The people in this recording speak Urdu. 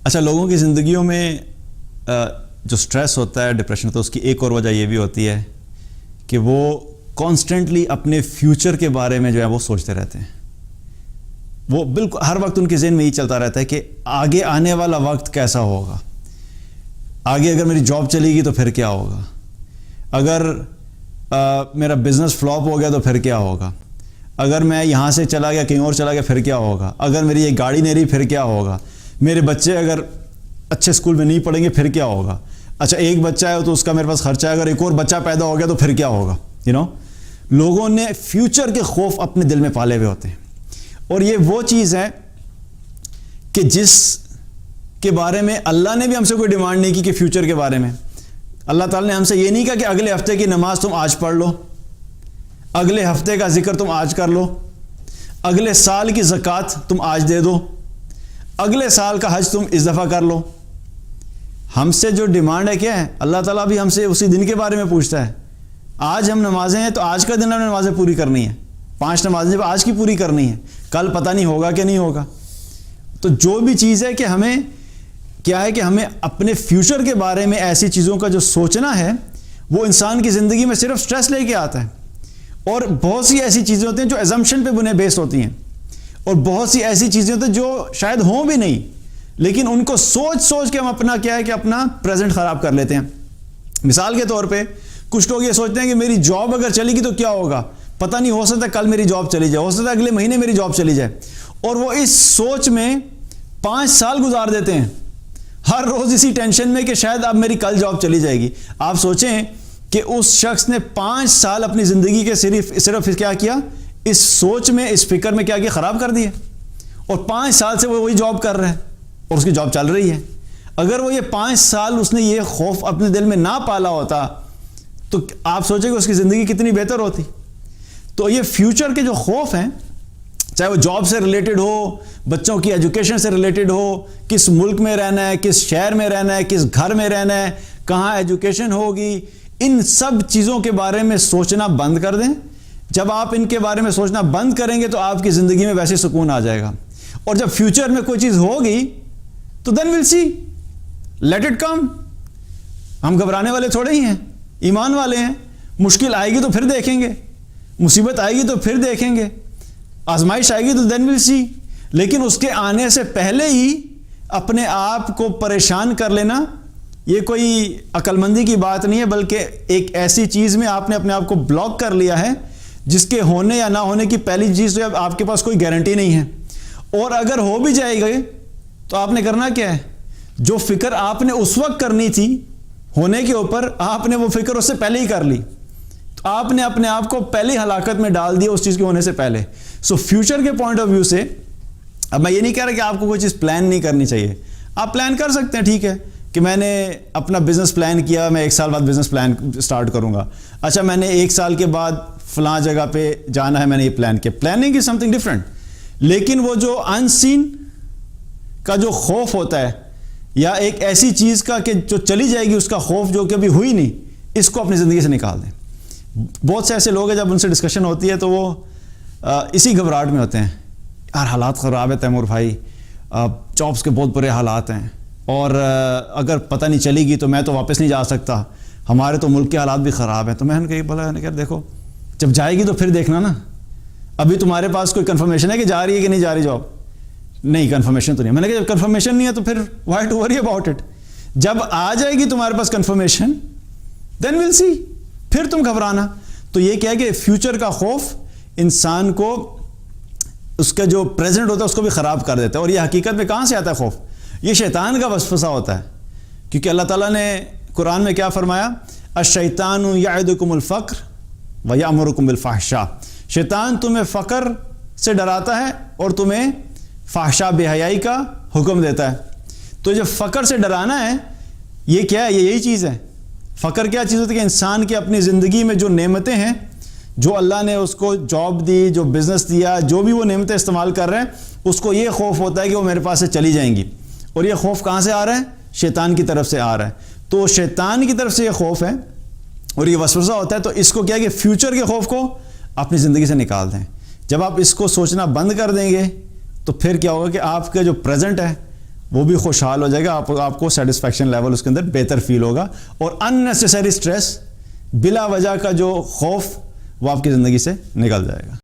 اچھا، لوگوں کی زندگیوں میں جو سٹریس ہوتا ہے، ڈپریشن ہوتا ہے، اس کی ایک اور وجہ یہ بھی ہوتی ہے کہ وہ کانسٹنٹلی اپنے فیوچر کے بارے میں جو ہے وہ سوچتے رہتے ہیں. وہ بالکل ہر وقت ان کے ذہن میں یہ چلتا رہتا ہے کہ آگے آنے والا وقت کیسا ہوگا، آگے اگر میری جاب چلے گی تو پھر کیا ہوگا، اگر میرا بزنس فلاپ ہو گیا تو پھر کیا ہوگا، اگر میں یہاں سے چلا گیا کہیں اور چلا گیا پھر کیا ہوگا، اگر میری یہ گاڑی نہیں رہی پھر کیا ہوگا، میرے بچے اگر اچھے اسکول میں نہیں پڑھیں گے پھر کیا ہوگا، اچھا ایک بچہ ہے تو اس کا میرے پاس خرچہ ہے، اگر ایک اور بچہ پیدا ہو گیا تو پھر کیا ہوگا. لوگوں نے فیوچر کے خوف اپنے دل میں پالے ہوئے ہوتے ہیں. اور یہ وہ چیز ہے کہ جس کے بارے میں اللہ نے بھی ہم سے کوئی ڈیمانڈ نہیں کی کہ فیوچر کے بارے میں. اللہ تعالیٰ نے ہم سے یہ نہیں کہا کہ اگلے ہفتے کی نماز تم آج پڑھ لو، اگلے ہفتے کا ذکر تم آج کر لو، اگلے سال کی زکوٰۃ تم آج دے دو، اگلے سال کا حج تم اس دفعہ کر لو. ہم سے جو ڈیمانڈ ہے کیا ہے؟ اللہ تعالیٰ بھی ہم سے اسی دن کے بارے میں پوچھتا ہے. آج ہم نمازیں ہیں تو آج کا دن ہم نے نمازیں پوری کرنی ہے، 5 نمازیں آج کی پوری کرنی ہے، کل پتہ نہیں ہوگا کہ نہیں ہوگا. تو جو بھی چیز ہے کہ ہمیں کیا ہے کہ ہمیں اپنے فیوچر کے بارے میں ایسی چیزوں کا جو سوچنا ہے وہ انسان کی زندگی میں صرف سٹریس لے کے آتا ہے. اور بہت سی ایسی چیزیں ہوتی ہیں جو ایزمپشن پہ بنے بیس ہوتی ہیں، اور بہت سی ایسی چیزیں ہوتی ہیں جو شاید ہوں بھی نہیں، لیکن ان کو سوچ کے ہم اپنا کیا ہے کہ اپنا پریزنٹ خراب کر لیتے ہیں. مثال کے طور پہ کچھ لوگ یہ سوچتے ہیں کہ میری جاب اگر چلے گی تو کیا ہوگا، پتہ نہیں، ہو سکتا ہے کل میری جاب چلی جائے، ہو سکتا ہے اگلے مہینے میری جاب چلی جائے، اور وہ اس سوچ میں 5 سال گزار دیتے ہیں، ہر روز اسی ٹینشن میں کہ شاید اب میری کل جاب چلی جائے گی. آپ سوچیں کہ اس شخص نے 5 سال اپنی زندگی کے صرف کیا اس سوچ میں، اس فکر میں کیا خراب کر دیے، اور 5 سال سے وہ وہی جاب کر رہا ہے اور اس کی جاب چل رہی ہے. اگر وہ یہ 5 سال اس نے یہ خوف اپنے دل میں نہ پالا ہوتا تو آپ سوچیں کہ اس کی زندگی کتنی بہتر ہوتی. تو یہ فیوچر کے جو خوف ہیں، چاہے وہ جاب سے ریلیٹڈ ہو، بچوں کی ایجوکیشن سے ریلیٹڈ ہو، کس ملک میں رہنا ہے، کس شہر میں رہنا ہے، کس گھر میں رہنا ہے، کہاں ایجوکیشن ہوگی، ان سب چیزوں کے بارے میں سوچنا بند کر دیں. جب آپ ان کے بارے میں سوچنا بند کریں گے تو آپ کی زندگی میں ویسے سکون آ جائے گا. اور جب فیوچر میں کوئی چیز ہوگی تو دین ول سی، لیٹ اٹ کم. ہم گھبرانے والے تھوڑے ہی ہیں، ایمان والے ہیں. مشکل آئے گی تو پھر دیکھیں گے، مصیبت آئے گی تو پھر دیکھیں گے، آزمائش آئے گی تو دین ول سی. لیکن اس کے آنے سے پہلے ہی اپنے آپ کو پریشان کر لینا یہ کوئی عقل مندی کی بات نہیں ہے، بلکہ ایک ایسی چیز میں آپ نے اپنے آپ کو بلاک کر لیا ہے جس کے ہونے یا نہ ہونے کی پہلی چیز تو آپ کے پاس کوئی گارنٹی نہیں ہے. اور اگر ہو بھی جائے گا تو آپ نے کرنا کیا ہے؟ جو فکر آپ نے اس وقت کرنی تھی ہونے کے اوپر، آپ نے وہ فکر اس سے پہلے ہی کر لی، تو آپ نے اپنے آپ کو پہلی ہلاکت میں ڈال دیا اس چیز کے ہونے سے پہلے. سو فیوچر کے پوائنٹ آف ویو سے اب میں یہ نہیں کہہ رہا کہ آپ کو کوئی چیز پلان نہیں کرنی چاہیے. آپ پلان کر سکتے ہیں، ٹھیک ہے کہ میں نے اپنا بزنس پلان کیا، میں 1 سال بعد بزنس پلان سٹارٹ کروں گا. اچھا میں نے 1 سال کے بعد فلاں جگہ پہ جانا ہے، میں نے یہ پلان کیا. Planning is some thing different. لیکن وہ جو ان سین کا جو خوف ہوتا ہے، یا ایک ایسی چیز کا کہ جو چلی جائے گی اس کا خوف جو کبھی ہوئی نہیں، اس کو اپنی زندگی سے نکال دیں. بہت سے ایسے لوگ ہیں جب ان سے ڈسکشن ہوتی ہے تو وہ اسی گھبراہٹ میں ہوتے ہیں، یار حالات خراب ہے تیمور بھائی، جابس کے بہت برے حالات ہیں، اور اگر پتہ نہیں چلے گی تو میں تو واپس نہیں جا سکتا، ہمارے تو ملک کے حالات بھی خراب ہیں. تو میں نے کہا بولا کہ دیکھو جب جائے گی تو پھر دیکھنا نا. ابھی تمہارے پاس کوئی کنفرمیشن ہے کہ جا رہی ہے کہ نہیں جا رہی جاب؟ نہیں، کنفرمیشن تو نہیں. میں نے کہا جب کنفرمیشن نہیں ہے تو پھر why to worry about it. جب آ جائے گی تمہارے پاس کنفرمیشن دین ول سی، پھر تم گھبرانا. تو یہ کیا ہے کہ فیوچر کا خوف انسان کو اس کا جو پریزنٹ ہوتا ہے اس کو بھی خراب کر دیتا ہے. اور یہ حقیقت میں کہاں سے آتا ہے خوف؟ یہ شیطان کا وسوسہ ہوتا ہے. کیونکہ اللہ تعالیٰ نے قرآن میں کیا فرمایا؟ الشیطان یعدکم الفقر ویأمرکم بالفحشاء. شیطان تمہیں فقر سے ڈراتا ہے اور تمہیں فحشاء بے حیائی کا حکم دیتا ہے. تو جب فقر سے ڈرانا ہے، یہ کیا ہے؟ یہ یہی چیز ہے. فقر کیا چیز ہوتی ہے کہ انسان کی اپنی زندگی میں جو نعمتیں ہیں، جو اللہ نے اس کو جاب دی، جو بزنس دیا، جو بھی وہ نعمتیں استعمال کر رہے ہیں، اس کو یہ خوف ہوتا ہے کہ وہ میرے پاس سے چلی جائیں گی. اور یہ خوف کہاں سے آ رہا ہے؟ شیطان کی طرف سے آ رہا ہے. تو شیطان کی طرف سے یہ خوف ہے اور یہ وسوسہ ہوتا ہے. تو اس کو کیا ہے کہ فیوچر کے خوف کو اپنی زندگی سے نکال دیں. جب آپ اس کو سوچنا بند کر دیں گے تو پھر کیا ہوگا کہ آپ کا جو پریزنٹ ہے وہ بھی خوشحال ہو جائے گا, آپ کو سیٹسفیکشن لیول اس کے اندر بہتر فیل ہوگا, اور ان نیسیسری اسٹریس, بلا وجہ کا جو خوف, وہ آپ کی زندگی سے نکل جائے گا.